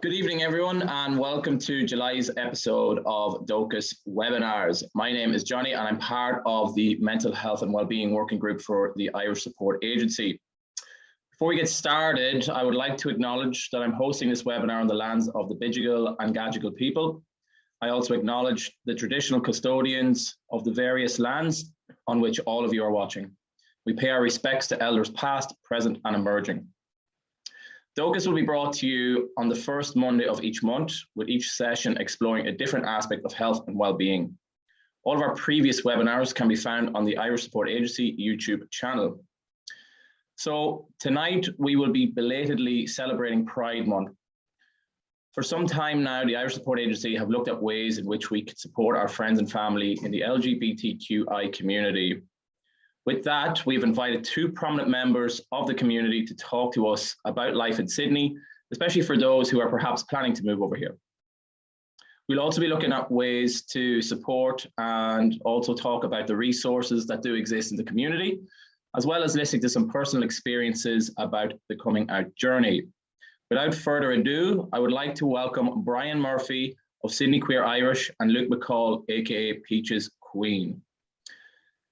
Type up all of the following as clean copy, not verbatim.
Good evening, everyone, and welcome to July's episode of Dóchas webinars. My name is Johnny, and I'm part of the Mental Health and Wellbeing Working Group for the Irish Support Agency. Before we get started, I would like to acknowledge that I'm hosting this webinar on the lands of the Bidjigal and Gajigal people. I also acknowledge the traditional custodians of the various lands on which all of you are watching. We pay our respects to elders past, present, and emerging. Dóchas will be brought to you on the first Monday of each month, with each session exploring a different aspect of health and well-being. All of our previous webinars can be found on the Irish Support Agency YouTube channel. So tonight we will be belatedly celebrating Pride Month. For some time now, the Irish Support Agency have looked at ways in which we could support our friends and family in the LGBTQI community. With that, we've invited two prominent members of the community to talk to us about life in Sydney, especially for those who are perhaps planning to move over here. We'll also be looking at ways to support and also talk about the resources that do exist in the community, as well as listening to some personal experiences about the coming out journey. Without further ado, I would like to welcome Brian Murphy of Sydney Queer Irish and Luke McCall, aka Peach's Queen.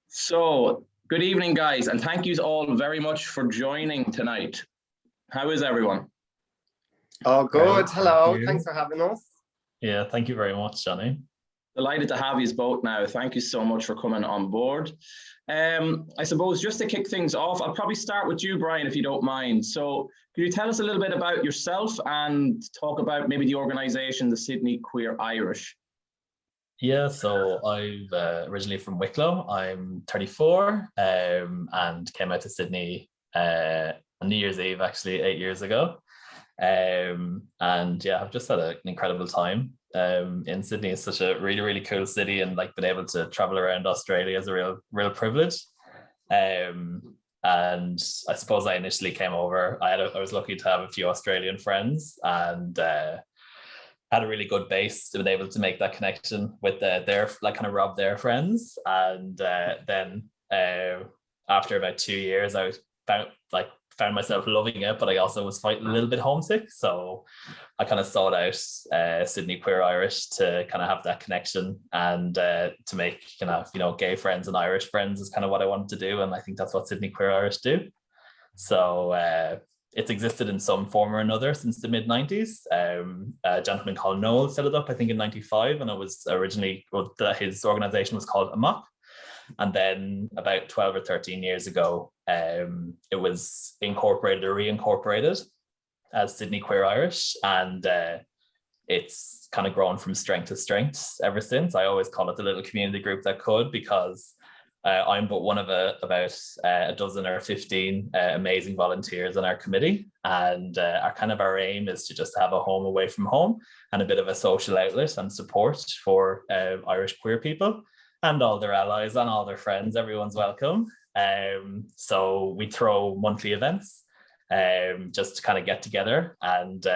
So, good evening, guys, and thank you all very much for joining tonight. How is everyone? Oh, good. Hello. Thanks for having us. Yeah, thank you very much, Johnny. Delighted to have you both now. Thank you so much for coming on board. I suppose just to kick things off, I'll probably start with you, Brian, if you don't mind. So can you tell us a little bit about yourself and talk about maybe the organisation, the Sydney Queer Irish? Yeah, so I'm originally from Wicklow. I'm 34 and came out to Sydney on New Year's Eve, actually, 8 years ago. And yeah, I've just had an incredible time in Sydney. It's such a really, really cool city, and like being able to travel around Australia is a real privilege. And I suppose I initially came over. I was lucky to have a few Australian friends, and had a really good base to be able to make that connection with their like kind of Rob their friends. And then after about 2 years, I found myself loving it, but I also was fighting a little bit homesick. So I kind of sought out Sydney Queer Irish to kind of have that connection and to make kind of, gay friends and Irish friends is kind of what I wanted to do. And I think that's what Sydney Queer Irish do. So it's existed in some form or another since the mid-90s. A gentleman called Noel set it up, I think, in 95, and it was originally, his organisation was called AMOC. And then about 12 or 13 years ago, it was incorporated or reincorporated as Sydney Queer Irish, and it's kind of grown from strength to strength ever since. I always call it the little community group that could, because I'm but one of about a dozen or 15 amazing volunteers on our committee, and our aim is to just have a home away from home and a bit of a social outlet and support for Irish queer people and all their allies and all their friends. Everyone's welcome. So we throw monthly events just to kind of get together, and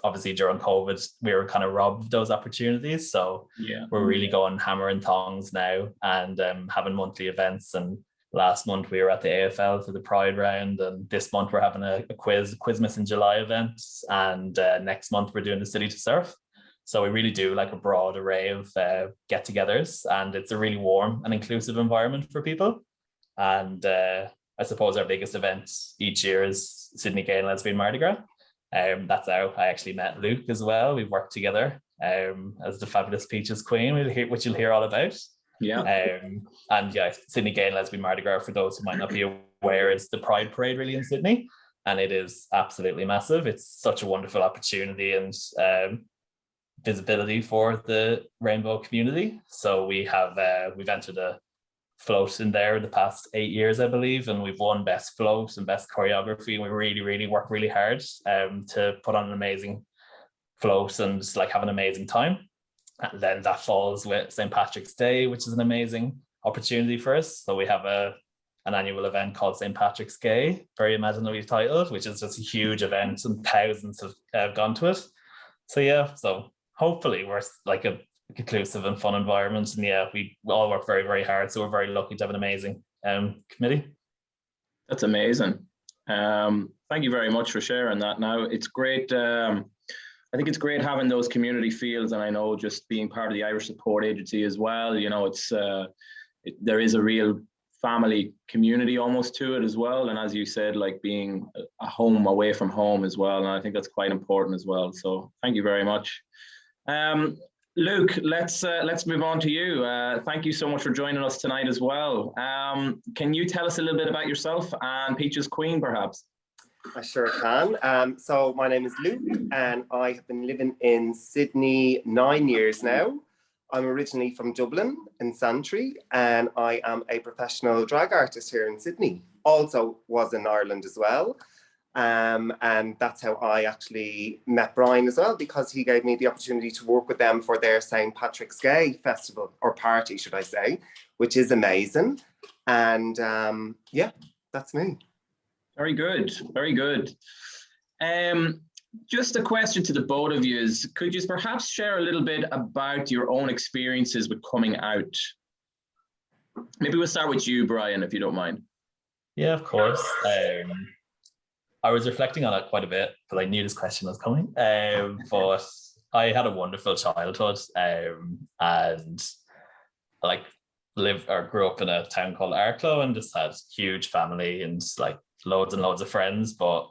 obviously during COVID, we were kind of robbed those opportunities. So yeah, we're really going hammer and tongs now and having monthly events. And last month we were at the AFL for the Pride round. And this month we're having a Quizmas in July event. And next month we're doing the City to Surf. So we really do like a broad array of get-togethers. And it's a really warm and inclusive environment for people. And I suppose our biggest event each year is Sydney Gay and Lesbian Mardi Gras. That's how I actually met Luke as well. We've worked together as the fabulous Peach's Queen, which you'll hear all about. Yeah. And yeah, Sydney Gay and Lesbian Mardi Gras, for those who might not be aware, is the Pride Parade really in Sydney. And it is absolutely massive. It's such a wonderful opportunity and visibility for the rainbow community. So we've entered a float in there the past 8 years, I believe, and we've won best float and best choreography, and we really work really hard to put on an amazing float and just like have an amazing time. And then that falls with St. Patrick's Day, which is an amazing opportunity for us. So we have an annual event called St. Patrick's Gay, very imaginatively titled, which is just a huge event and thousands have gone to it. So yeah, so hopefully we're like a inclusive and fun environment, and yeah, we all work very hard, so we're very lucky to have an amazing committee. That's amazing. Thank you very much for sharing that. Now it's great. I think it's great having those community fields, and I know just being part of the Irish Support Agency as well, you know, there is a real family community almost to it as well. And as you said, like being a home away from home as well. And I think that's quite important as well. So thank you very much. Luke, let's move on to you. Thank you so much for joining us tonight as well. Can you tell us a little bit about yourself and Peaches Queen, perhaps? I sure can. So my name is Luke, and I have been living in Sydney 9 years now. I'm originally from Dublin in Santry, and I am a professional drag artist here in Sydney. Also was in Ireland as well. And that's how I actually met Brian as well, because he gave me the opportunity to work with them for their St. Patrick's Day festival, or party, should I say, which is amazing. And yeah, that's me. Very good, very good. Just a question to the both of you is, could you perhaps share a little bit about your own experiences with coming out? Maybe we'll start with you, Brian, if you don't mind. Yeah, of course. I was reflecting on it quite a bit because I knew this question was coming. But I had a wonderful childhood, and like grew up in a town called Arklow, and just had huge family and like loads and loads of friends. But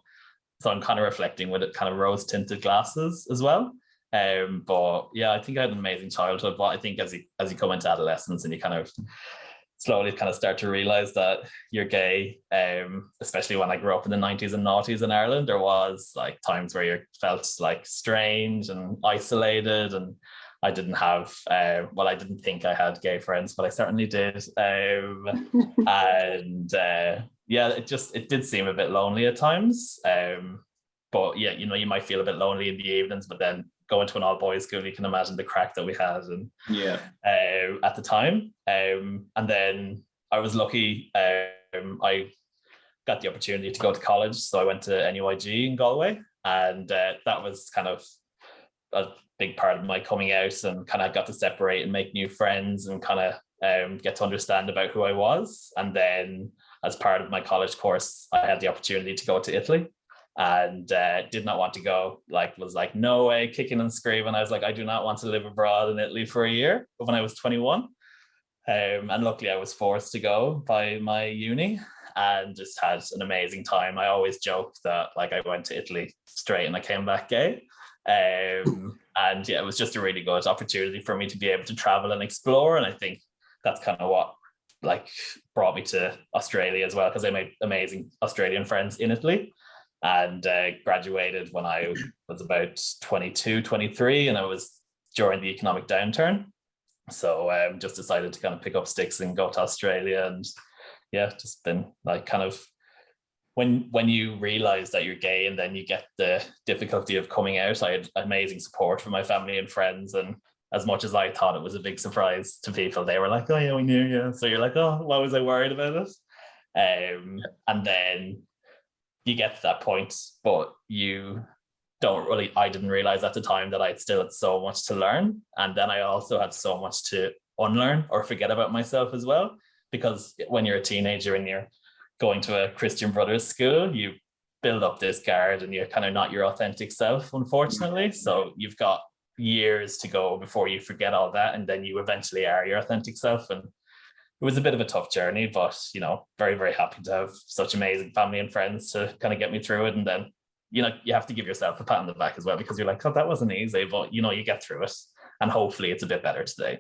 so I'm kind of reflecting with it kind of rose tinted glasses as well. But yeah, I think I had an amazing childhood. But I think as you come into adolescence and you kind of slowly kind of start to realize that you're gay, especially when I grew up in the 90s and noughties in Ireland, there was like times where you felt like strange and isolated, and I didn't have, I didn't think I had gay friends, but I certainly did. Yeah, it did seem a bit lonely at times. But yeah, you know, you might feel a bit lonely in the evenings, but then going to an all boys school, you can imagine the crack that we had and at the time. And then I was lucky, I got the opportunity to go to college. So I went to NUIG in Galway, and that was kind of a big part of my coming out, and kind of got to separate and make new friends and kind of get to understand about who I was. And then as part of my college course, I had the opportunity to go to Italy, and did not want to go, was like, no way, kicking and screaming. I was like, I do not want to live abroad in Italy for a year when I was 21. And luckily I was forced to go by my uni, and just had an amazing time. I always joke that like I went to Italy straight and I came back gay. And yeah, it was just a really good opportunity for me to be able to travel and explore. And I think that's kind of what like brought me to Australia as well, because I made amazing Australian friends in Italy, and graduated when I was about 22, 23, and I was during the economic downturn. So just decided to kind of pick up sticks and go to Australia. And yeah, just been like kind of when you realize that you're gay and then you get the difficulty of coming out, I had amazing support from my family and friends. And as much as I thought it was a big surprise to people, they were like, oh yeah, we knew, yeah. So you're like, oh, why was I worried about it? And then you get to that point, but I didn't realize at the time that I still had so much to learn. And then I also had so much to unlearn or forget about myself as well. Because when you're a teenager and you're going to a Christian Brothers school, you build up this guard and you're kind of not your authentic self, unfortunately. So you've got years to go before you forget all that. And then you eventually are your authentic self. And it was a bit of a tough journey, but, you know, very, very happy to have such amazing family and friends to kind of get me through it. And then, you know, you have to give yourself a pat on the back as well, because you're like, oh, that wasn't easy, but, you know, you get through it. And hopefully it's a bit better today.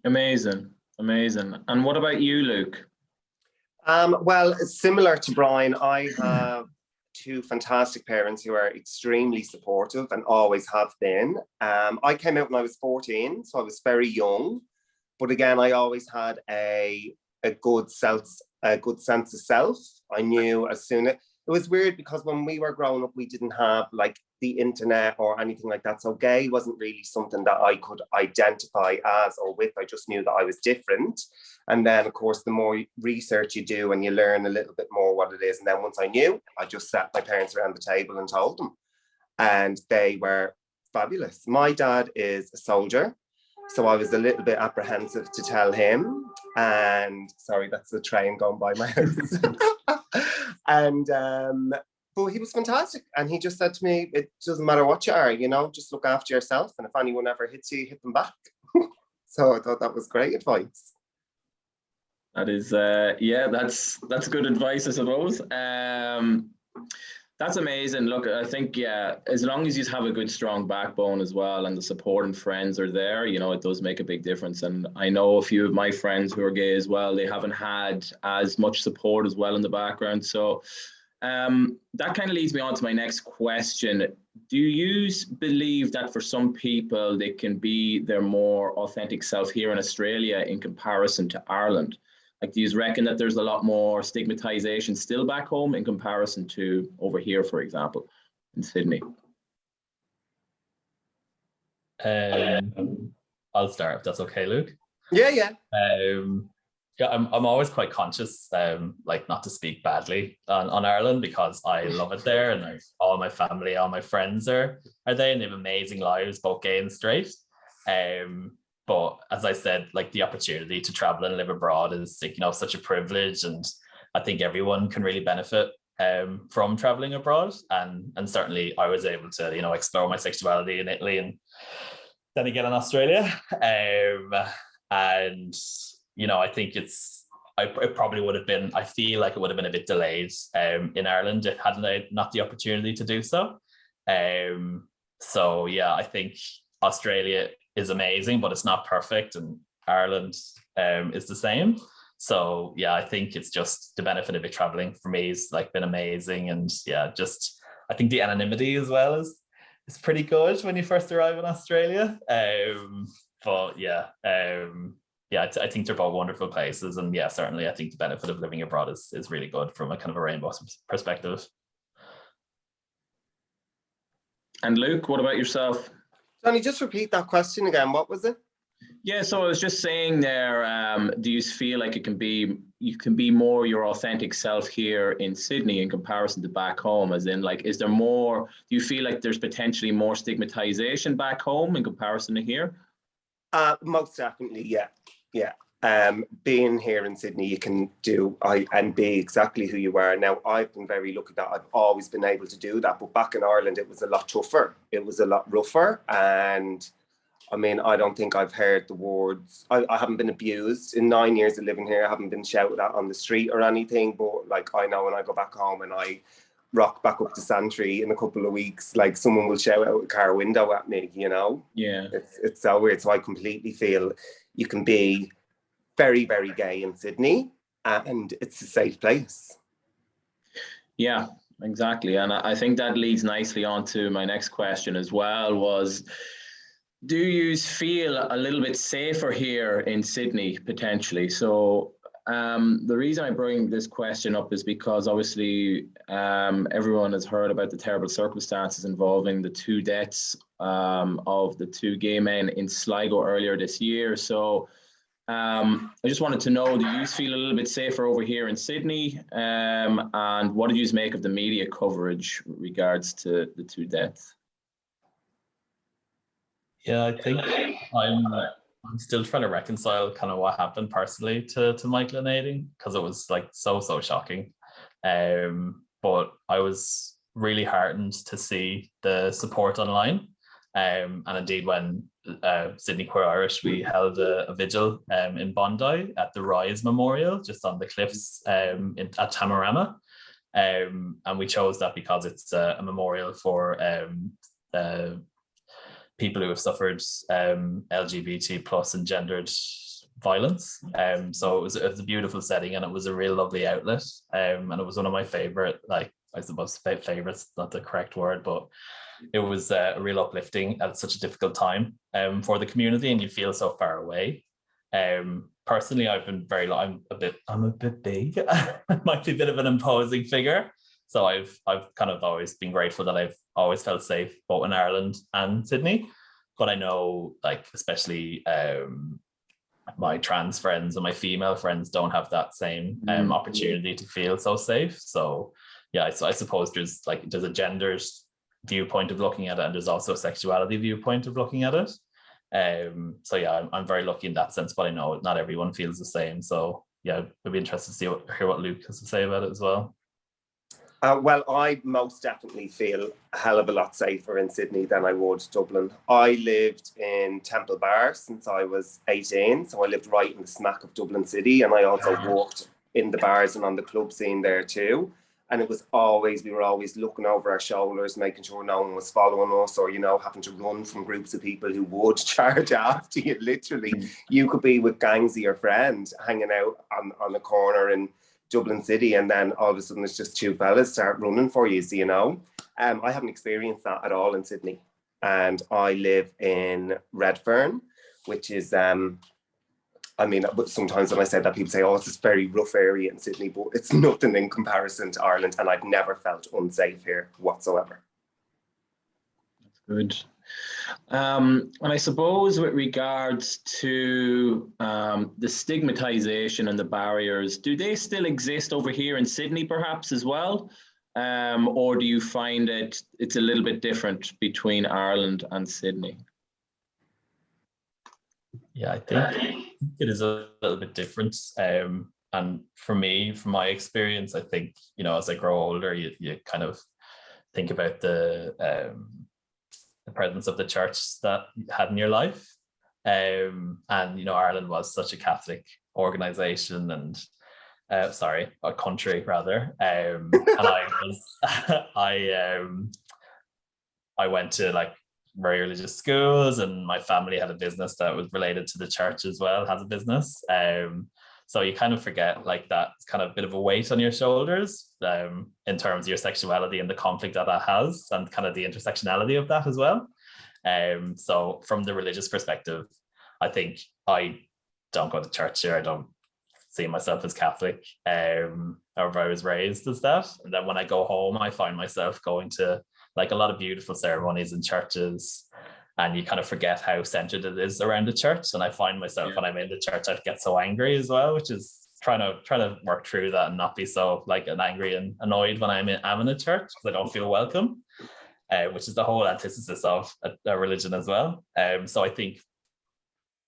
Amazing. Amazing. And what about you, Luke? Well, similar to Brian, I have two fantastic parents who are extremely supportive and always have been. I came out when I was 14, so I was very young. But again, I always had a good sense of self. I knew as soon as it was weird, because when we were growing up, we didn't have like the internet or anything like that. So gay wasn't really something that I could identify as or with. I just knew that I was different. And then, of course, the more research you do and you learn a little bit more what it is. And then once I knew, I just sat my parents around the table and told them. And they were fabulous. My dad is a soldier, so I was a little bit apprehensive to tell him. And sorry, that's the train going by my house. And but he was fantastic. And he just said to me, it doesn't matter what you are, just look after yourself. And if anyone ever hits you, hit them back. So I thought that was great advice. That is, that's good advice, I suppose. That's amazing. Look, I think, as long as you have a good, strong backbone as well, and the support and friends are there, it does make a big difference. And I know a few of my friends who are gay as well, they haven't had as much support as well in the background. So that kind of leads me on to my next question. Do you believe that for some people, they can be their more authentic self here in Australia in comparison to Ireland? Like, do you reckon that there's a lot more stigmatization still back home in comparison to over here, for example, in Sydney? I'll start if that's okay, Luke. Yeah. I'm always quite conscious, like not to speak badly on Ireland, because I love it there, and all my family, all my friends are there, and they have amazing lives, both gay and straight. But as I said, like, the opportunity to travel and live abroad is, such a privilege, and I think everyone can really benefit from traveling abroad. And certainly I was able to, explore my sexuality in Italy and then again in Australia. And I think it probably would have been, I feel like it would have been a bit delayed in Ireland hadn't I not the opportunity to do so. So yeah, I think Australia is amazing, but it's not perfect, and Ireland is the same. So yeah, I think it's just the benefit of it traveling for me has been amazing. And yeah, just I think the anonymity as well is pretty good when you first arrive in Australia. But yeah, I think they're both wonderful places, and yeah, certainly I think the benefit of living abroad is really good from a kind of a rainbow perspective. And Luke, what about yourself? Johnny, just repeat that question again. What was it? Yeah, so I was just saying there, do you feel like you can be more your authentic self here in Sydney in comparison to back home? As in, like, do you feel like there's potentially more stigmatization back home in comparison to here? Most definitely, yeah. Being here in Sydney, you can do and be exactly who you are. Now, I've been very lucky that I've always been able to do that, but back in Ireland, it was a lot tougher. It was a lot rougher, and I mean, I don't think I've heard the words. I haven't been abused in 9 years of living here. I haven't been shouted at on the street or anything, but like, I know when I go back home and I rock back up to Santry in a couple of weeks, like, someone will shout out a car window at me, Yeah. It's so weird. So I completely feel you can be very, very gay in Sydney, and it's a safe place. Yeah, exactly. And I think that leads nicely on to my next question as well, was, do you feel a little bit safer here in Sydney, potentially? So the reason I bring this question up is because obviously everyone has heard about the terrible circumstances involving the 2 deaths of the 2 gay men in Sligo earlier this year. So I just wanted to know, do you feel a little bit safer over here in Sydney? And what did you make of the media coverage with regards to the 2 deaths? Yeah, I think I'm still trying to reconcile kind of what happened personally to Michael and Aiding, because it was like so shocking. But I was really heartened to see the support online. And indeed, when Sydney Queer Irish, we held a vigil in Bondi at the Rise Memorial, just on the cliffs at Tamarama. And we chose that because it's a memorial for people who have suffered LGBT plus and gendered violence. So it was a beautiful setting, and it was a real lovely outlet. And it was one of my favorite, like, I suppose favorites, not the correct word, but it was a real uplifting at such a difficult time for the community, and you feel so far away. Personally, I've been I'm a bit big. Might be a bit of an imposing figure. So I've kind of always been grateful that I've always felt safe both in Ireland and Sydney. But I know, like, especially my trans friends and my female friends don't have that same opportunity to feel so safe. So yeah, I suppose there's a gendered viewpoint of looking at it, and there's also a sexuality viewpoint of looking at it. So yeah, I'm very lucky in that sense, but I know not everyone feels the same. So yeah, I'd be interested to hear what Luke has to say about it as well. Well, I most definitely feel a hell of a lot safer in Sydney than I would Dublin. I lived in Temple Bar since I was 18, so I lived right in the smack of Dublin City, and I also worked in the bars and on the club scene there too. And it was always, we were always looking over our shoulders, making sure no one was following us, or, you know, having to run from groups of people who would charge after you. Literally, you could be with gangs of your friend hanging out on the corner in Dublin City, and then all of a sudden it's just two fellas start running for you, so, you know. I haven't experienced that at all in Sydney, and I live in Redfern, which is I mean, sometimes when I say that, people say, oh, it's this very rough area in Sydney, but it's nothing in comparison to Ireland, and I've never felt unsafe here whatsoever. That's good. And I suppose with regards to the stigmatization and the barriers, do they still exist over here in Sydney perhaps as well? Or do you find it's a little bit different between Ireland and Sydney? Yeah, I think it is a little bit different. And for me, from my experience, I think, you know, as I grow older, you kind of think about the presence of the church that you had in your life. And, you know, Ireland was such a Catholic organization and, a country rather. And I went to like very religious schools, and my family had a business that was related to the church as well, has a business. So you kind of forget like that kind of bit of a weight on your shoulders in terms of your sexuality and the conflict that has, and kind of the intersectionality of that as well. So from the religious perspective, I think I don't go to church here. I don't see myself as Catholic, or I was raised as that. And then when I go home, I find myself going to like a lot of beautiful ceremonies in churches, and you kind of forget how centered it is around the church. And I find myself when I'm in the church, I get so angry as well, which is trying to work through that and not be so like angry and annoyed when I'm in a church, because I don't feel welcome, which is the whole antithesis of a religion as well. So I think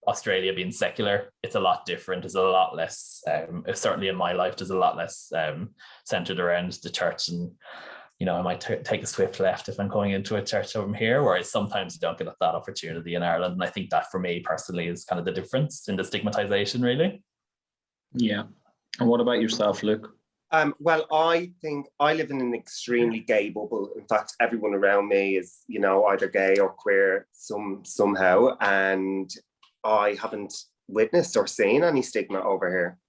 Australia being secular, it's a lot different. It's a lot less, certainly in my life, there's a lot less centered around the church. And you know, I might take a swift left if I'm going into a church over here, whereas sometimes you don't get that opportunity in Ireland. And I think that for me personally is kind of the difference in the stigmatization, really. Yeah. And what about yourself, Luke? Well, I think I live in an extremely gay bubble. In fact, everyone around me is, you know, either gay or queer somehow. And I haven't witnessed or seen any stigma over here.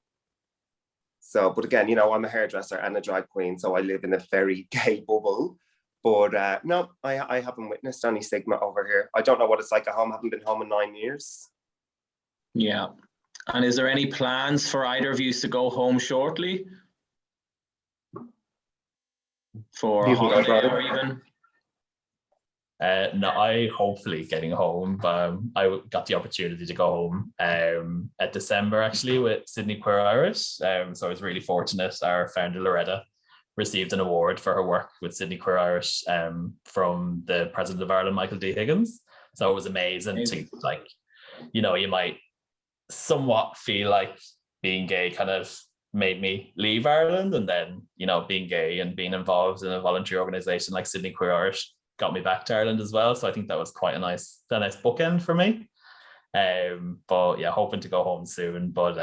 So, but again, you know, I'm a hairdresser and a drag queen, so I live in a very gay bubble. But no, I haven't witnessed any stigma over here. I don't know what it's like at home. I haven't been home in 9 years. Yeah. And is there any plans for either of you to go home shortly? For a holiday or even? No, I hopefully getting home. I got the opportunity to go home at December actually with Sydney Queer Irish. So I was really fortunate. Our founder Loretta received an award for her work with Sydney Queer Irish from the President of Ireland, Michael D. Higgins. So it was amazing to, like, you know, you might somewhat feel like being gay kind of made me leave Ireland, and then, you know, being gay and being involved in a voluntary organization like Sydney Queer Irish got me back to Ireland as well. So I think that was quite a nice bookend for me. But yeah, hoping to go home soon. But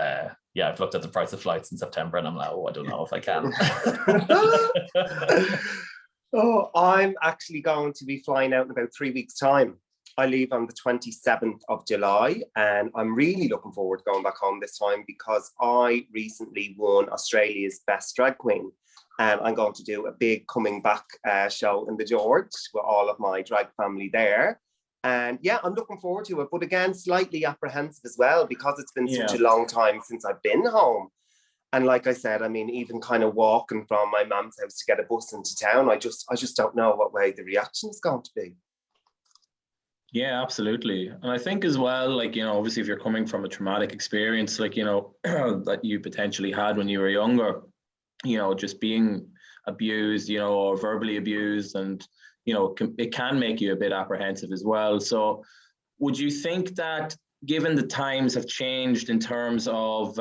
yeah, I've looked at the price of flights in September and I'm like, oh, I don't know if I can. Oh, I'm actually going to be flying out in about 3 weeks' time. I leave on the 27th of July, and I'm really looking forward to going back home this time because I recently won Australia's Best Drag Queen. And I'm going to do a big coming back show in the George with all of my drag family there. And yeah, I'm looking forward to it. But again, slightly apprehensive as well because it's been such a long time since I've been home. And like I said, I mean, even kind of walking from my mum's house to get a bus into town, I just don't know what way the reaction is going to be. Yeah, absolutely. And I think as well, like, you know, obviously if you're coming from a traumatic experience, like, you know, that you potentially had when you were younger, you know, just being abused, you know, or verbally abused, and, you know, it can make you a bit apprehensive as well. So would you think that given the times have changed in terms of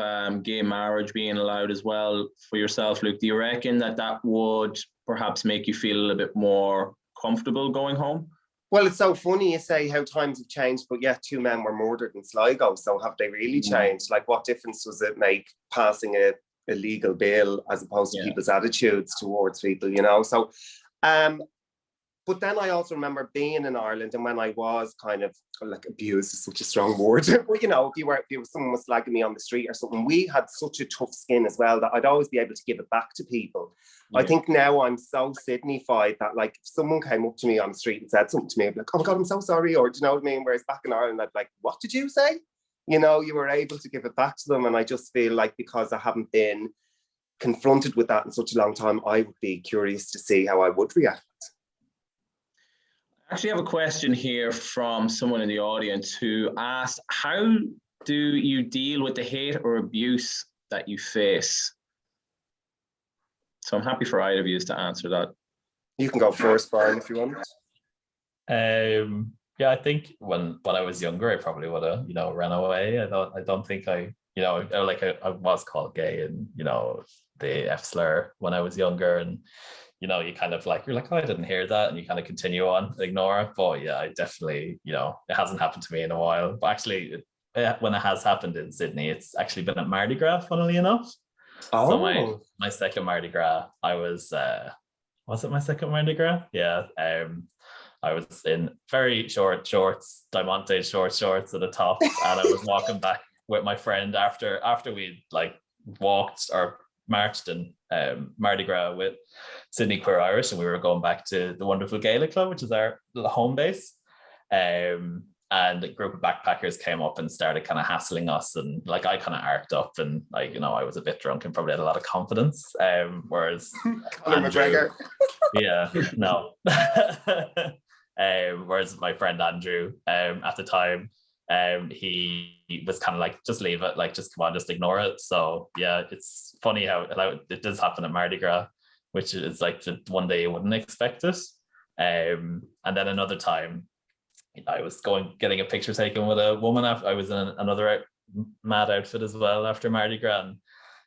gay marriage being allowed as well for yourself, Luke, do you reckon that would perhaps make you feel a little bit more comfortable going home? Well, it's so funny you say how times have changed, but yet 2 men were murdered in Sligo. So have they really changed? Like, what difference does it make passing a legal bill as opposed to people's attitudes towards people, you know? So, but then I also remember being in Ireland, and when I was kind of like abused is such a strong word, but you know, if someone was slagging me on the street or something, we had such a tough skin as well that I'd always be able to give it back to people. I think now I'm so Sydney-fied that like if someone came up to me on the street and said something to me, I'd be like, oh my God, I'm so sorry. Or do you know what I mean? Whereas back in Ireland, I'd be like, what did you say? You know, you were able to give it back to them. And I just feel like because I haven't been confronted with that in such a long time, I would be curious to see how I would react. I actually have a question here from someone in the audience who asked, how do you deal with the hate or abuse that you face? So I'm happy for either of you to answer that. You can go first, Brian, if you want. Yeah, I think when I was younger, I probably would have, you know, ran away. I don't think I was called gay and, you know, the F slur when I was younger, and you know, you kind of like, you're like, oh, I didn't hear that, and you kind of continue on, ignore it. But yeah, I definitely, you know, it hasn't happened to me in a while. But actually, when it has happened in Sydney, it's actually been at Mardi Gras, funnily enough. Oh. So my second Mardi Gras, I was it my second Mardi Gras? Yeah. I was in very short shorts, Diamante shorts at the top, and I was walking back with my friend after we like walked or marched in Mardi Gras with Sydney Queer Irish, and we were going back to the wonderful Gaelic Club, which is our home base. And a group of backpackers came up and started kind of hassling us, and like I kind of arced up, and like, you know, I was a bit drunk and probably had a lot of confidence. Whereas Conor McGregor. Yeah, no. Whereas my friend Andrew, at the time, he was kind of like, just leave it, like, just come on, just ignore it. So yeah, it's funny how it does happen at Mardi Gras, which is like the one day you wouldn't expect it. And then another time, I was getting a picture taken with a woman. I was in another mad outfit as well after Mardi Gras, and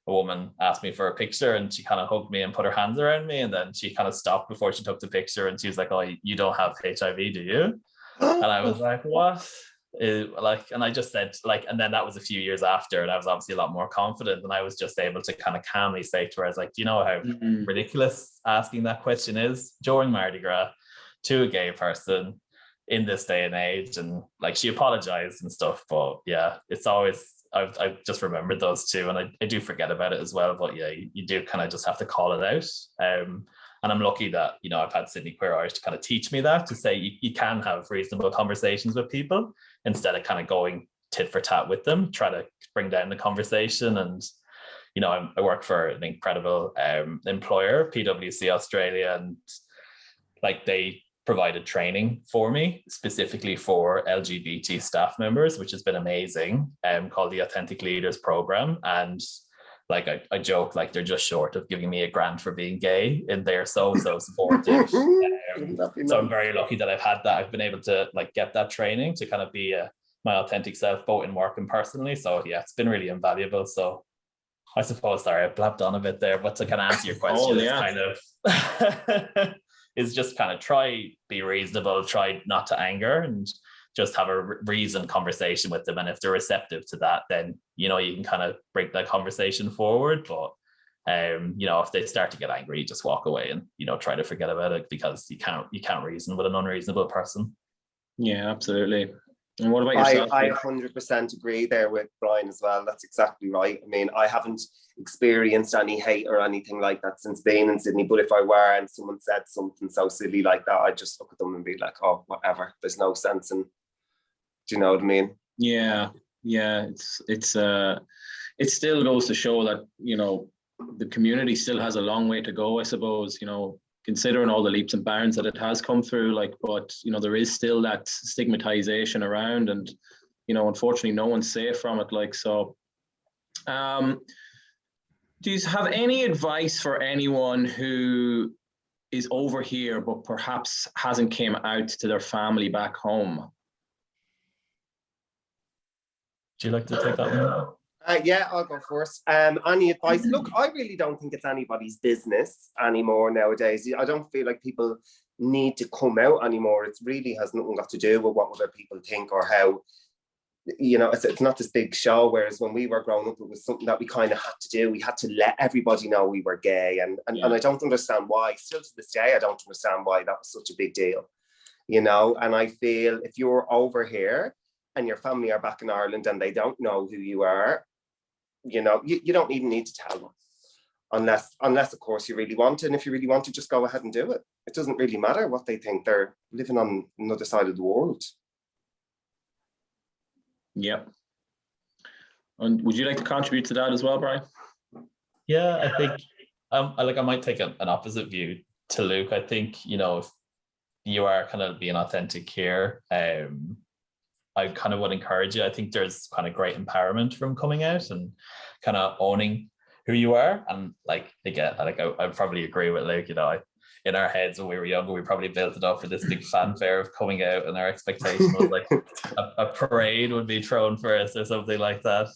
a woman asked me for a picture, and she kind of hugged me and put her hands around me, and then she kind of stopped before she took the picture, and she was like, oh, you don't have HIV, do you? And I was like, what? And I just said, like, and then that was a few years after, and I was obviously a lot more confident, and I was just able to kind of calmly say to her, I was like, do you know how ridiculous asking that question is during Mardi Gras to a gay person in this day and age? And like, she apologized and stuff, but yeah, it's always, I've just remembered those two, and I do forget about it as well, but yeah, you do kind of just have to call it out. And I'm lucky that, you know, I've had Sydney Queer Irish to kind of teach me that, to say you can have reasonable conversations with people instead of kind of going tit for tat with them, try to bring down the conversation. And, you know, I work for an incredible employer, PwC Australia, and like they provided training for me specifically for LGBT staff members, which has been amazing, called the Authentic Leaders Program. And like I joke, like they're just short of giving me a grant for being gay, and they're so supportive. So I'm very lucky that I've had that. I've been able to like get that training to kind of be my authentic self, both in work and personally. So yeah, it's been really invaluable. So I suppose, sorry, I blabbed on a bit there, but to kind of answer your question, it's kind of is just kind of be reasonable, try not to anger, and just have a reasoned conversation with them. And if they're receptive to that, then, you know, you can kind of break that conversation forward. But, you know, if they start to get angry, you just walk away and, you know, try to forget about it, because you can't reason with an unreasonable person. Yeah, absolutely. And what about yourself? I 100% agree there with Brian as well. That's exactly right. I mean, I haven't experienced any hate or anything like that since being in Sydney, but if I were and someone said something so silly like that, I'd just look at them and be like, oh, whatever. There's no sense in, do you know what I mean? Yeah. It still goes to show that, you know, the community still has a long way to go, I suppose, you know, considering all the leaps and bounds that it has come through, like, but, you know, there is still that stigmatization around, and, you know, unfortunately no one's safe from it. Like, so do you have any advice for anyone who is over here but perhaps hasn't came out to their family back home? Do you like to take that one? Yeah, I'll go first. Any advice? Look, I really don't think it's anybody's business anymore nowadays. I don't feel like people need to come out anymore. It really has nothing got to do with what other people think or how, you know, it's not this big show. Whereas when we were growing up, it was something that we kind of had to do. We had to let everybody know we were gay. And I don't understand why. Still to this day, I don't understand why that was such a big deal, you know? And I feel if you're over here and your family are back in Ireland and they don't know who you are, you know, you don't even need to tell them unless of course you really want it. And if you really want to, just go ahead and do it. It doesn't really matter what they think. They're living on another side of the world. Yeah. And would you like to contribute to that as well, Brian? Yeah, I think I might take an opposite view to Luke. I think, you know, if you are kind of being authentic here, I kind of would encourage you. I think there's kind of great empowerment from coming out and kind of owning who you are. And like, again, like I probably agree with Luke, you know, in our heads when we were younger, we probably built it up for this big fanfare of coming out, and our expectation was like a parade would be thrown for us or something like that.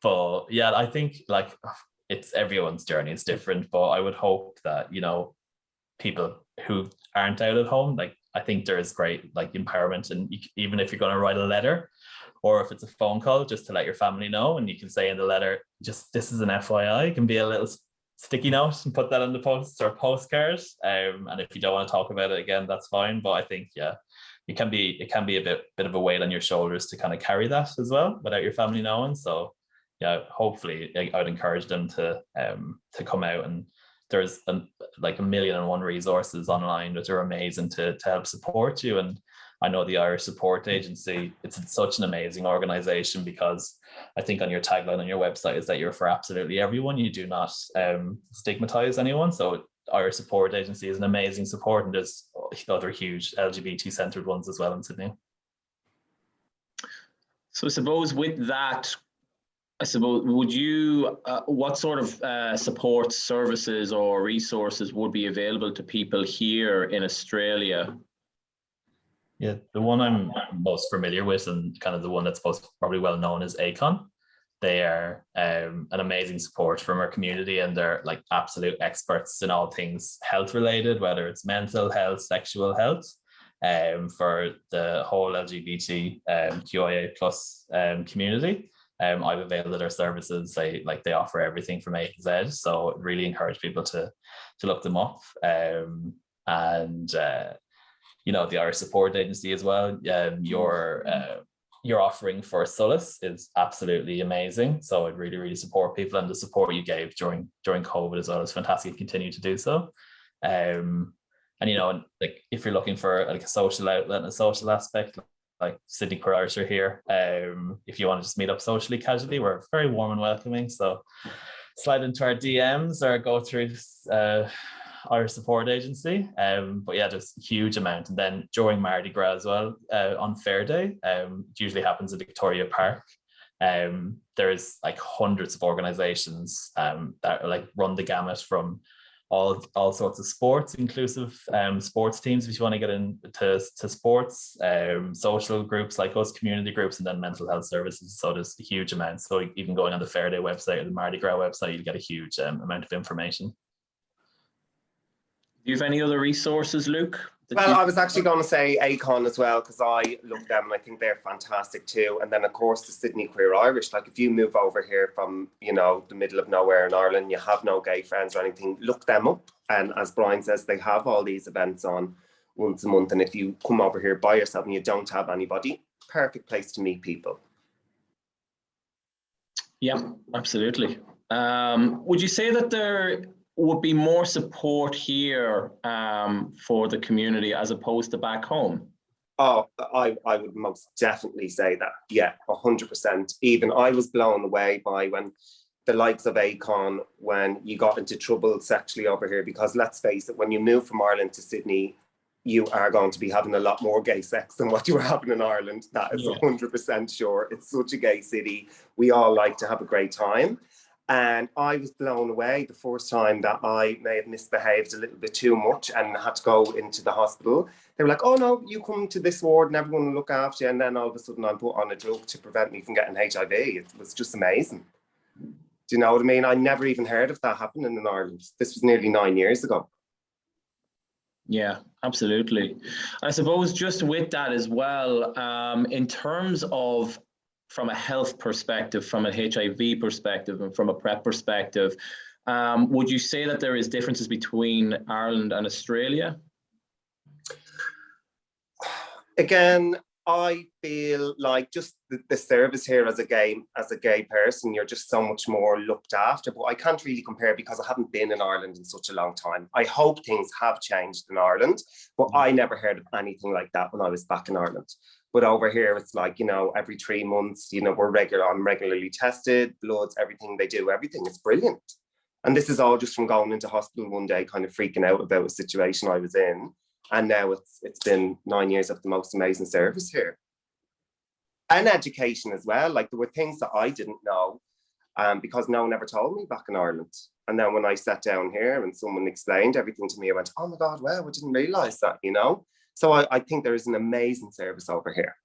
But yeah, I think like it's everyone's journey, it's different, but I would hope that, you know, people who aren't out at home, like I think there is great like empowerment, and even if you're going to write a letter or if it's a phone call, just to let your family know, and you can say in the letter, just this is an FYI, it can be a little sticky note and put that on the post or postcard. And if you don't want to talk about it again, that's fine. But I think, yeah, it can be a bit of a weight on your shoulders to kind of carry that as well without your family knowing. So yeah, hopefully I would encourage them to come out, and there's like 1,000,001 resources online that are amazing to help support you. And I know the Irish Support Agency, it's such an amazing organization, because I think on your tagline on your website is that you're for absolutely everyone. You do not stigmatize anyone. So Irish Support Agency is an amazing support, and there's other huge LGBT centered ones as well in Sydney. So I suppose with that, would you, what sort of support services or resources would be available to people here in Australia? Yeah, the one I'm most familiar with, and kind of the one that's probably well known, is ACON. They are an amazing support from our community, and they're like absolute experts in all things health related, whether it's mental health, sexual health, for the whole LGBTQIA plus community. I've availed of their services. They offer everything from A to Z, so really encourage people to look them up. You know, the Irish Support Agency as well. Your offering for Solace is absolutely amazing. So I'd really, really support people, and the support you gave during COVID as well is fantastic. Continue to do so. And you know, like if you're looking for like a social outlet and a social aspect, like Sydney Queer Irish are here. If you want to just meet up socially, casually, we're very warm and welcoming. So slide into our DMs or go through Irish Support Agency. But yeah, there's a huge amount. And then during Mardi Gras as well, on Fair Day, it usually happens in Victoria Park. There's like hundreds of organizations that like run the gamut from all sorts of sports, inclusive sports teams if you want to get into sports, social groups like us, community groups, and then mental health services. So there's a huge amount. So even going on the Fair Day website or the Mardi Gras website, you get a huge amount of information. Do you have any other resources, Luke? Well, I was actually going to say ACON as well, because I love them and I think they're fantastic too. And then, of course, the Sydney Queer Irish. Like, if you move over here from, you know, the middle of nowhere in Ireland, you have no gay friends or anything, look them up. And as Brian says, they have all these events on once a month. And if you come over here by yourself and you don't have anybody, perfect place to meet people. Yeah, absolutely. Would you say that there would be more support here for the community as opposed to back home? Oh, I would most definitely say that. Yeah, 100%. Even I was blown away by when the likes of ACON, when you got into trouble sexually over here, because let's face it, when you move from Ireland to Sydney, you are going to be having a lot more gay sex than what you were having in Ireland. That is 100% sure. It's such a gay city. We all like to have a great time. And I was blown away the first time that I may have misbehaved a little bit too much and had to go into the hospital. They were like, oh no, you come to this ward and everyone will look after you. And then all of a sudden I'm put on a drug to prevent me from getting HIV. It was just amazing. Do you know what I mean? I never even heard of that happening in Ireland. This was nearly 9 years ago. Yeah, absolutely. I suppose just with that as well, in terms of from a health perspective, from a HIV perspective, and from a PrEP perspective, would you say that there is differences between Ireland and Australia? Again, I feel like just the service here as a gay person, you're just so much more looked after. But I can't really compare because I haven't been in Ireland in such a long time. I hope things have changed in Ireland, but I never heard of anything like that when I was back in Ireland. But over here, it's like, you know, every 3 months, you know, I'm regularly tested, bloods, everything they do, everything. It's brilliant. And this is all just from going into hospital one day, kind of freaking out about a situation I was in. And now it's been 9 years of the most amazing service here. And education as well. Like there were things that I didn't know because no one ever told me back in Ireland. And then when I sat down here and someone explained everything to me, I went, oh my God, wow, I didn't realize that, you know? So I think there is an amazing service over here.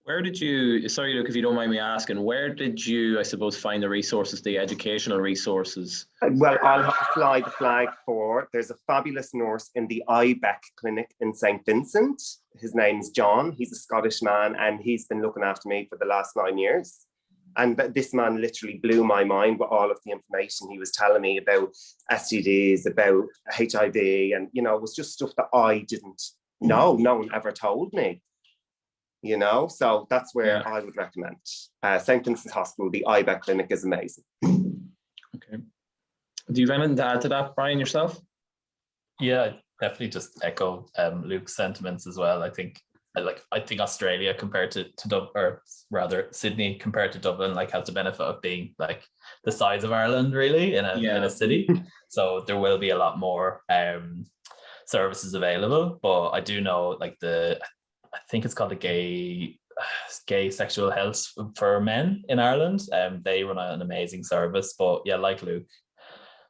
Where did you, sorry, Luke, if you don't mind me asking, where did you, I suppose, find the resources, the educational resources? Well, I'll have to fly the flag for, there's a fabulous nurse in the IBEC clinic in St. Vincent. His name's John. He's a Scottish man and he's been looking after me for the last 9 years. And this man literally blew my mind with all of the information he was telling me about STDs, about HIV, and, you know, it was just stuff that I didn't know. No one ever told me. You know, so that's where I would recommend. St. Vincent's Hospital, the IBEC clinic is amazing. Okay. Do you have anything to add to that, Brian, yourself? Yeah, definitely just echo Luke's sentiments as well. I think Australia compared to Dublin, or rather Sydney compared to Dublin, like has the benefit of being like the size of Ireland really in a city. So there will be a lot more services available. But I do know like I think it's called the gay sexual health for men in Ireland. They run an amazing service. But yeah, like Luke,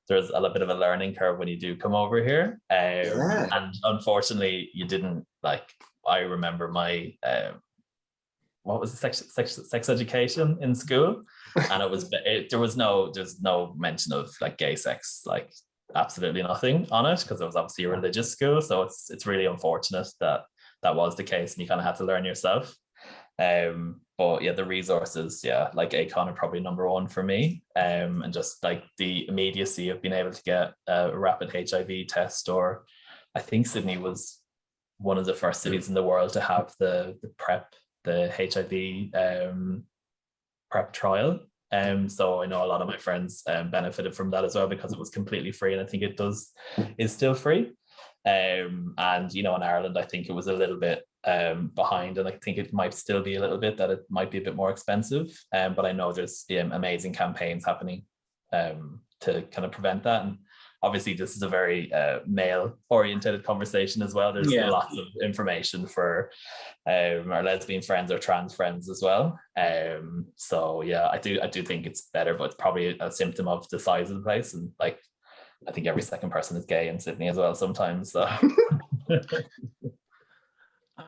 there's a little bit of a learning curve when you do come over here. And unfortunately, you didn't like. I remember my what was the sex education in school, and there's no mention of like gay sex, like absolutely nothing on it, because it was obviously a religious school. So it's really unfortunate that was the case, and you kind of had to learn yourself. But yeah, the resources, like ACON are probably number one for me. And just like the immediacy of being able to get a rapid HIV test, or I think Sydney was one of the first cities in the world to have the PrEP, the HIV PrEP trial. So I know a lot of my friends benefited from that as well, because it was completely free, and I think is still free. And you know, in Ireland, I think it was a little bit behind, and I think it might still be a little bit, that it might be a bit more expensive. But I know there's amazing campaigns happening to kind of prevent that. And obviously, this is a very male-oriented conversation as well. There's lots of information for our lesbian friends or trans friends as well. So yeah, I do think it's better, but it's probably a symptom of the size of the place. And like, I think every second person is gay in Sydney as well sometimes. So.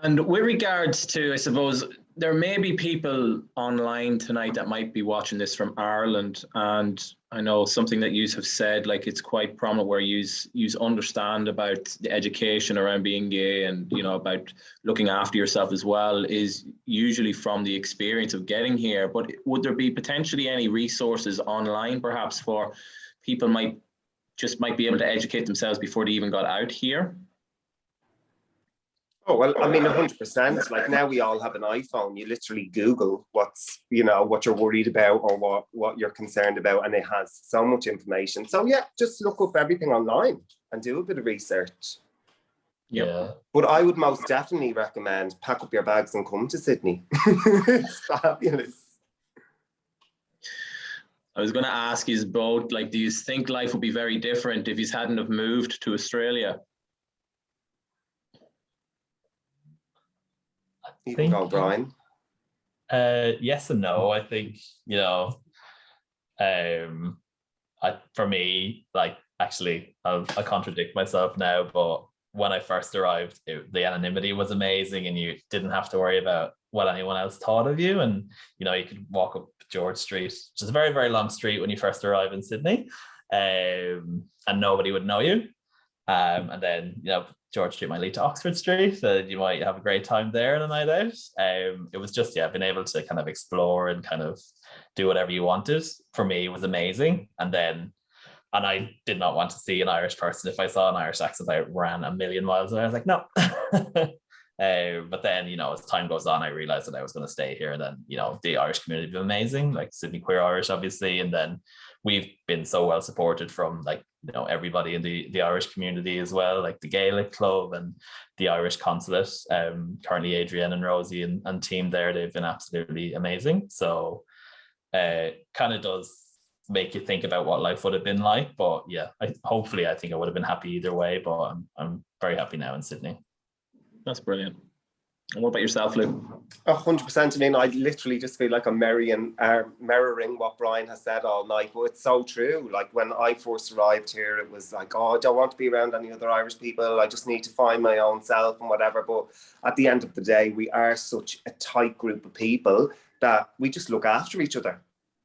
And with regards to, I suppose, there may be people online tonight that might be watching this from Ireland, and I know something that you have said, like it's quite prominent where you understand about the education around being gay, and you know, about looking after yourself as well, is usually from the experience of getting here. But would there be potentially any resources online perhaps for people might be able to educate themselves before they even got out here? Oh, well, I mean, 100%. Like now we all have an iPhone. You literally Google what you're worried about, or what you're concerned about, and it has so much information. So yeah, just look up everything online and do a bit of research. Yeah. But I would most definitely recommend pack up your bags and come to Sydney. It's fabulous. I was going to ask you both, like, do you think life would be very different if you hadn't have moved to Australia? You can go, Brian. Yes and no. I think, you know, For me, like, actually, I'll contradict myself now, but when I first arrived, the anonymity was amazing, and you didn't have to worry about what anyone else thought of you. And you could walk up George Street, which is a very, very long street when you first arrive in Sydney, and nobody would know you. And then George Street might lead to Oxford Street, and you might have a great time there on a night out. It was just being able to kind of explore and kind of do whatever you wanted. For me, it was amazing. And I did not want to see an Irish person. If I saw an Irish accent, I ran a million miles away. I was like, no. But then, as time goes on, I realized that I was going to stay here. And then, the Irish community is amazing, like Sydney Queer Irish, obviously. And then we've been so well supported from everybody in the Irish community as well, like the Gaelic Club and the Irish Consulate. Currently Adrienne and Rosie and team there, they've been absolutely amazing. So kind of does make you think about what life would have been like. But yeah, hopefully I think I would have been happy either way, but I'm very happy now in Sydney. That's brilliant. And what about yourself, Luke? 100%. I mean, I literally just feel like I'm mirroring what Brian has said all night, but it's so true. Like when I first arrived here, it was like, oh, I don't want to be around any other Irish people. I just need to find my own self and whatever. But at the end of the day, we are such a tight group of people that we just look after each other.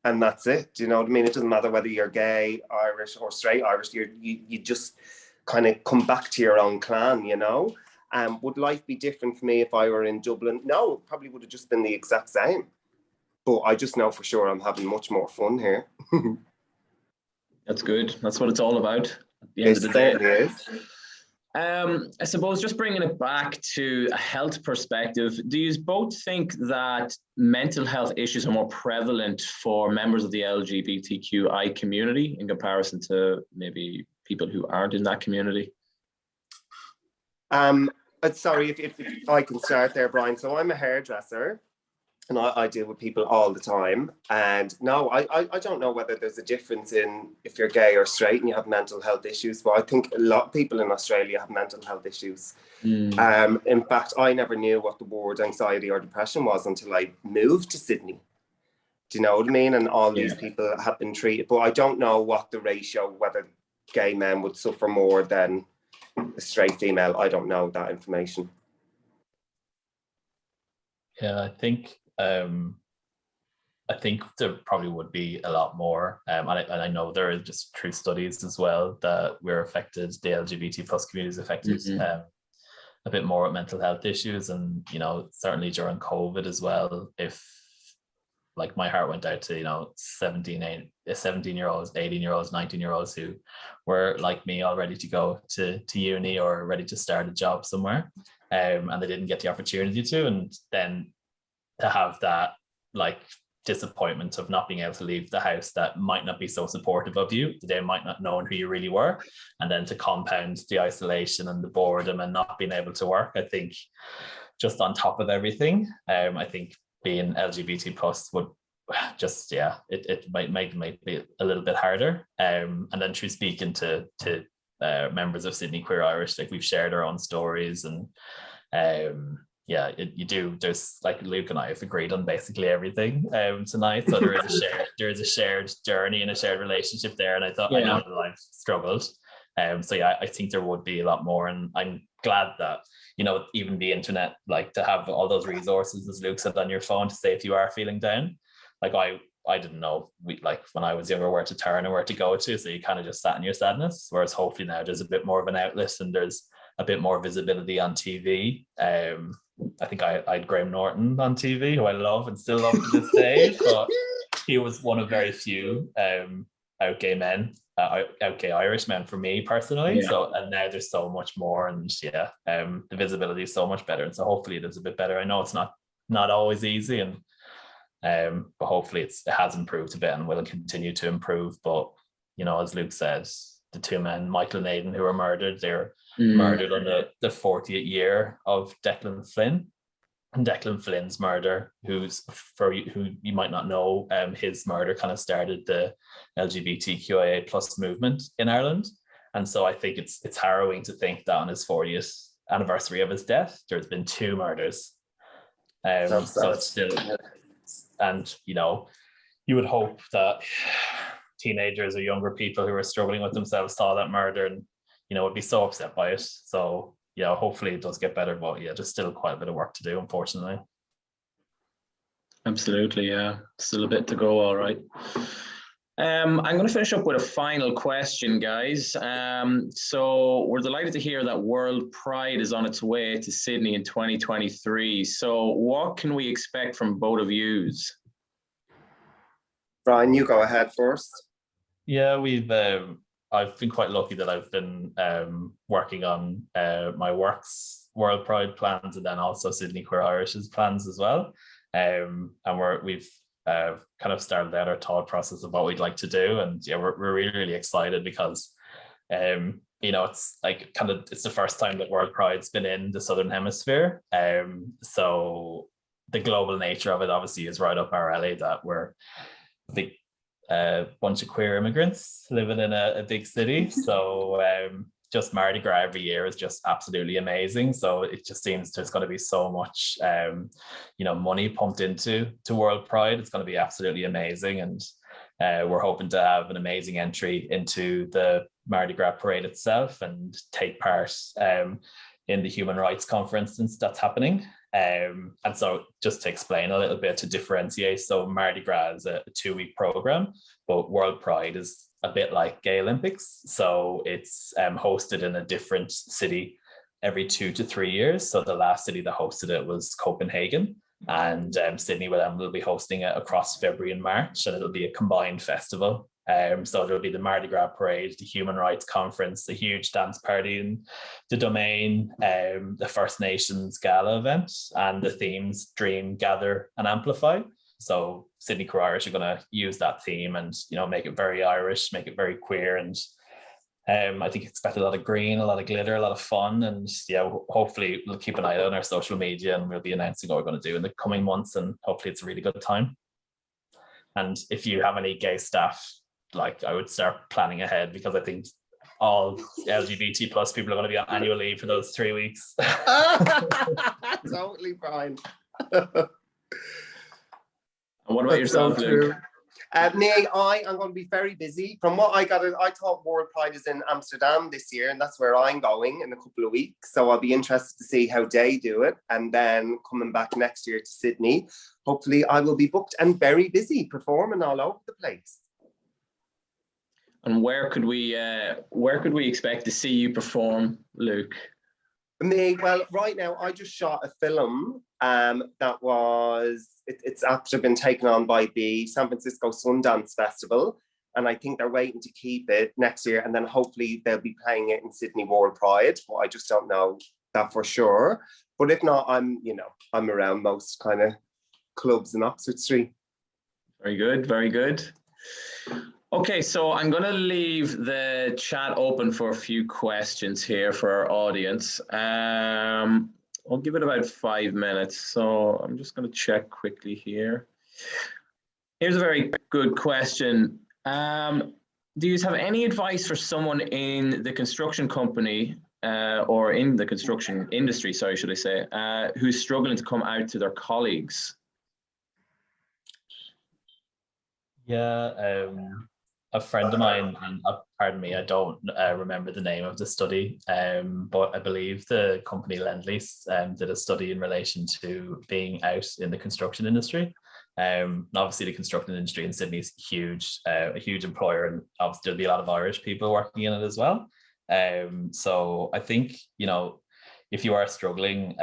And that's it. Do you know what I mean? It doesn't matter whether you're gay, Irish, or straight Irish. You just kind of come back to your own clan, Would life be different for me if I were in Dublin? No, it probably would have just been the exact same. But I just know for sure I'm having much more fun here. That's good. That's what it's all about at the end of the day. It is. I suppose just bringing it back to a health perspective, do you both think that mental health issues are more prevalent for members of the LGBTQI community in comparison to maybe people who aren't in that community? Sorry, if I can start there, Brian. So I'm a hairdresser and I deal with people all the time. And no, I don't know whether there's a difference in if you're gay or straight and you have mental health issues, but I think a lot of people in Australia have mental health issues. In fact, I never knew what the word anxiety or depression was until I moved to Sydney. Do you know what I mean? And all these people have been treated, but I don't know what the ratio, whether gay men would suffer more than a straight female. I don't know that information. Yeah, I think there probably would be a lot more, and I know there are just true studies as well that we're affected, the LGBT plus community is affected a bit more with mental health issues. And certainly during COVID as well, if like my heart went out to 17-year-olds, 18-year-olds, 19-year-olds who were like me, all ready to go to uni or ready to start a job somewhere, and they didn't get the opportunity to. And then to have that like disappointment of not being able to leave the house that might not be so supportive of you, they might not know who you really were, and then to compound the isolation and the boredom and not being able to work, I think just on top of everything, I think being LGBT plus would just, it might make it a little bit harder. And then through speaking to members of Sydney Queer Irish, like we've shared our own stories, and there's like Luke and I have agreed on basically everything tonight. So there is a shared journey and a shared relationship there. And I thought, I know that I've struggled. I think there would be a lot more, and I'm glad that even the internet, like to have all those resources, as Luke said, on your phone to say if you are feeling down. Like I didn't know when I was younger where to turn and where to go to, so you kind of just sat in your sadness. Whereas hopefully now there's a bit more of an outlet and there's a bit more visibility on TV. I think I had Graham Norton on TV, who I love and still love to this day, but he was one of very few out gay Irish men for me personally. So, and now there's so much more, and the visibility is so much better, and so hopefully it is a bit better. I know it's not always easy, and but hopefully it has improved a bit and will continue to improve. But as Luke said, the two men, Michael and Aidan, who were murdered, they're murdered on the 40th year of Declan Flynn. And Declan Flynn's murder, who you might not know, his murder kind of started the LGBTQIA plus movement in Ireland. And so I think it's harrowing to think that on his 40th anniversary of his death, there's been two murders. So it's still, and you would hope that teenagers or younger people who are struggling with themselves saw that murder and, would be so upset by it. So yeah, hopefully it does get better, but yeah, there's still quite a bit of work to do, unfortunately. Absolutely, yeah. Still a bit to go, all right. I'm going to finish up with a final question, guys. So we're delighted to hear that World Pride is on its way to Sydney in 2023. So what can we expect from both of yous? Brian, you go ahead first. Yeah, I've been quite lucky that I've been working on my work's World Pride plans and then also Sydney Queer Irish's plans as well. And we've kind of started out our thought process of what we'd like to do, and yeah, we're really, really excited because it's like it's the first time that World Pride's been in the Southern Hemisphere. So the global nature of it obviously is right up our alley, that we're a bunch of queer immigrants living in a big city. So just Mardi Gras every year is just absolutely amazing. So it just seems there's going to be so much, money pumped into World Pride. It's going to be absolutely amazing. And we're hoping to have an amazing entry into the Mardi Gras parade itself and take part in the Human Rights Conference that's happening. And so just to explain a little bit, to differentiate, so Mardi Gras is a 2-week program, but World Pride is a bit like Gay Olympics. So it's hosted in a different city every 2 to 3 years. So the last city that hosted it was Copenhagen, and Sydney will be hosting it across February and March, and it'll be a combined festival. So there'll be the Mardi Gras parade, the Human Rights Conference, the huge dance party in the Domain, the First Nations Gala event, and the themes Dream, Gather and Amplify. So Sydney Queer Irish are going to use that theme and, make it very Irish, make it very queer. And I think expect a lot of green, a lot of glitter, a lot of fun. And yeah, hopefully we'll keep an eye on our social media and we'll be announcing what we're going to do in the coming months. And hopefully it's a really good time. And if you have any gay staff, I would start planning ahead, because I think all LGBT plus people are going to be on annual leave for those 3 weeks. Totally, Brian. And what about yourself, Luke? Me, I am going to be very busy. From what I got, I thought World Pride is in Amsterdam this year, and that's where I'm going in a couple of weeks. So I'll be interested to see how they do it. And then coming back next year to Sydney, hopefully I will be booked and very busy performing all over the place. And where could we expect to see you perform, Luke? Me, well, right now I just shot a film that was, it's after been taken on by the San Francisco Sundance Festival, and I think they're waiting to keep it next year, and then hopefully they'll be playing it in Sydney World Pride. But I just don't know that for sure. But if not, I'm around most kind of clubs in Oxford Street. Very good, very good. Okay, so I'm going to leave the chat open for a few questions here for our audience. I'll give it about 5 minutes. So I'm just going to check quickly here. Here's a very good question. Do you have any advice for someone in the construction company or in the construction industry, sorry, should I say, who's struggling to come out to their colleagues? Yeah, a friend of mine, and pardon me, I don't remember the name of the study, but I believe the company Lend-Lease did a study in relation to being out in the construction industry. And obviously the construction industry in Sydney is huge, a huge employer, and obviously there'll be a lot of Irish people working in it as well. So I think, if you are struggling,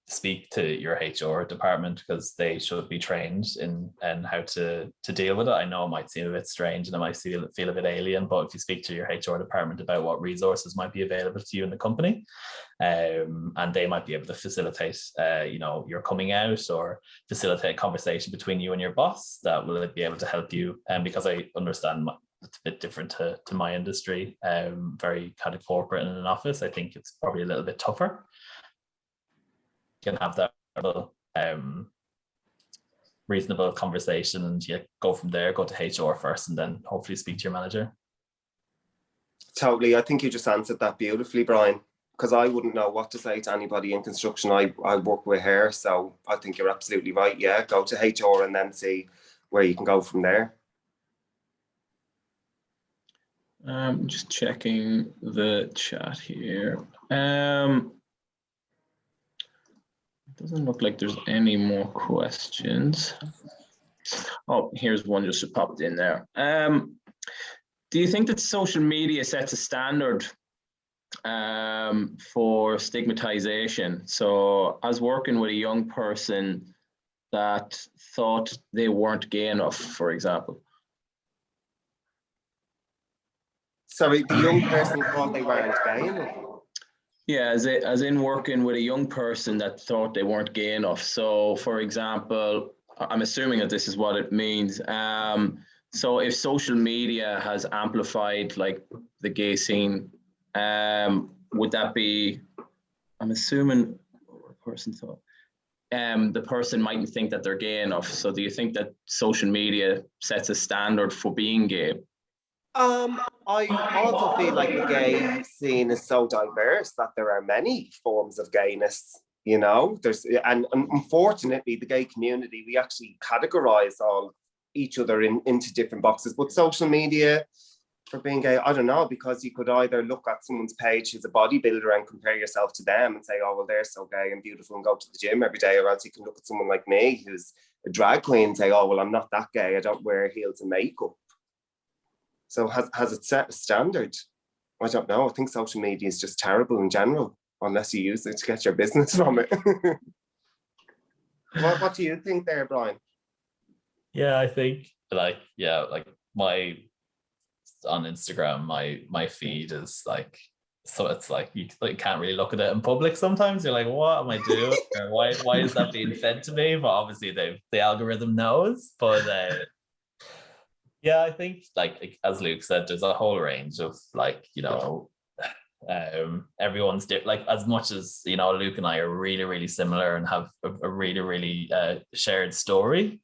speak to your HR department, because they should be trained in how to deal with it. I know it might seem a bit strange and it might feel a bit alien, but if you speak to your HR department about what resources might be available to you in the company, and they might be able to facilitate, your coming out, or facilitate a conversation between you and your boss that will be able to help you. Because I understand it's a bit different to my industry, very kind of corporate in an office. I think it's probably a little bit tougher. Can have that reasonable conversation, and go from there, go to HR first, and then hopefully speak to your manager. Totally. I think you just answered that beautifully, Brian, because I wouldn't know what to say to anybody in construction. I work with hair, so I think you're absolutely right. Yeah, go to HR and then see where you can go from there. Just checking the chat here. Doesn't look like there's any more questions. Oh, here's one just popped in there. Do you think that social media sets a standard for stigmatization? So I was working with a young person that thought they weren't gay enough, for example. Sorry, the young person thought they weren't gay enough? Yeah, as in working with a young person that thought they weren't gay enough. So, for example, I'm assuming that this is what it means. So if social media has amplified like the gay scene, would that be, I'm assuming what a person thought, the person mightn't think that they're gay enough. So do you think that social media sets a standard for being gay? I also feel like the gay scene is so diverse that there are many forms of gayness, you know. And unfortunately, the gay community, we actually categorize each other into different boxes. But social media for being gay, I don't know, because you could either look at someone's page who's a bodybuilder and compare yourself to them and say, oh, well, they're so gay and beautiful and go to the gym every day, or else you can look at someone like me who's a drag queen and say, oh, well, I'm not that gay, I don't wear heels and makeup. So has it set a standard? I don't know. I think social media is just terrible in general, unless you use it to get your business from it. What do you think there, Brian? Yeah, I think like my on Instagram, my feed is like, so it's like you can't really look at it in public sometimes. You're like, what am I doing? Or why is that being fed to me? But obviously the algorithm knows. But yeah, I think like as Luke said, there's a whole range of like, you know, everyone's different. Like as much as, you know, Luke and I are really, really similar and have a really, really shared story.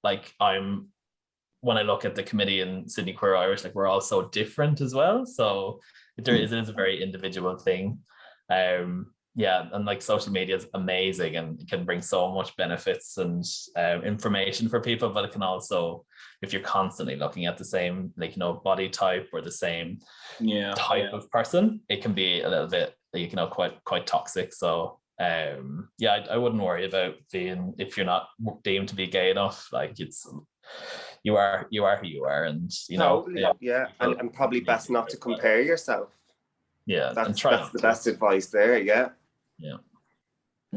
Like when I look at the committee in Sydney Queer Irish, like we're all so different as well. So it is a very individual thing. Yeah, and like social media is amazing and it can bring so much benefits and information for people, but it can also, if you're constantly looking at the same, like, you know, body type or the same type of person, it can be a little bit, you know, quite toxic. So yeah, I wouldn't worry about being, if you're not deemed to be gay enough, like it's, you are who you are, and you know, totally, yeah, and probably best not to compare yourself. Yeah, that's the best advice there. Yeah.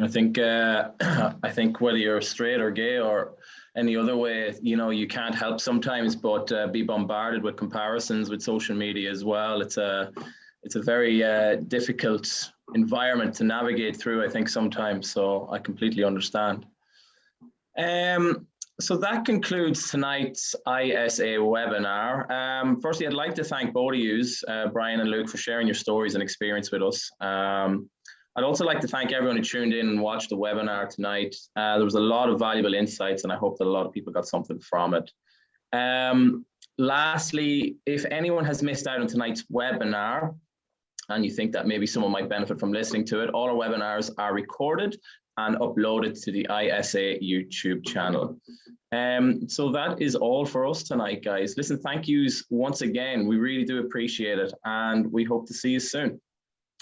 I think I think whether you're straight or gay or any other way, you know, you can't help sometimes but be bombarded with comparisons with social media as well. It's a very difficult environment to navigate through, I think, sometimes. So I completely understand. So that concludes tonight's ISA webinar. Firstly, I'd like to thank both of you, Brian and Luke, for sharing your stories and experience with us. I'd also like to thank everyone who tuned in and watched the webinar tonight. There was a lot of valuable insights, and I hope that a lot of people got something from it. Lastly, if anyone has missed out on tonight's webinar and you think that maybe someone might benefit from listening to it, all our webinars are recorded and uploaded to the ISA YouTube channel. So that is all for us tonight, guys. Listen, thank yous once again. We really do appreciate it, and we hope to see you soon.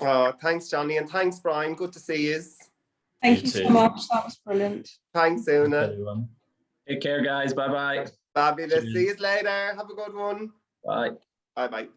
Oh, thanks, Johnny, and thanks, Brian. Good to see you. Thank you so much. That was brilliant. Thanks, Una. Take care, guys. Bye-bye. Fabulous. See you later. Have a good one. Bye. Bye-bye.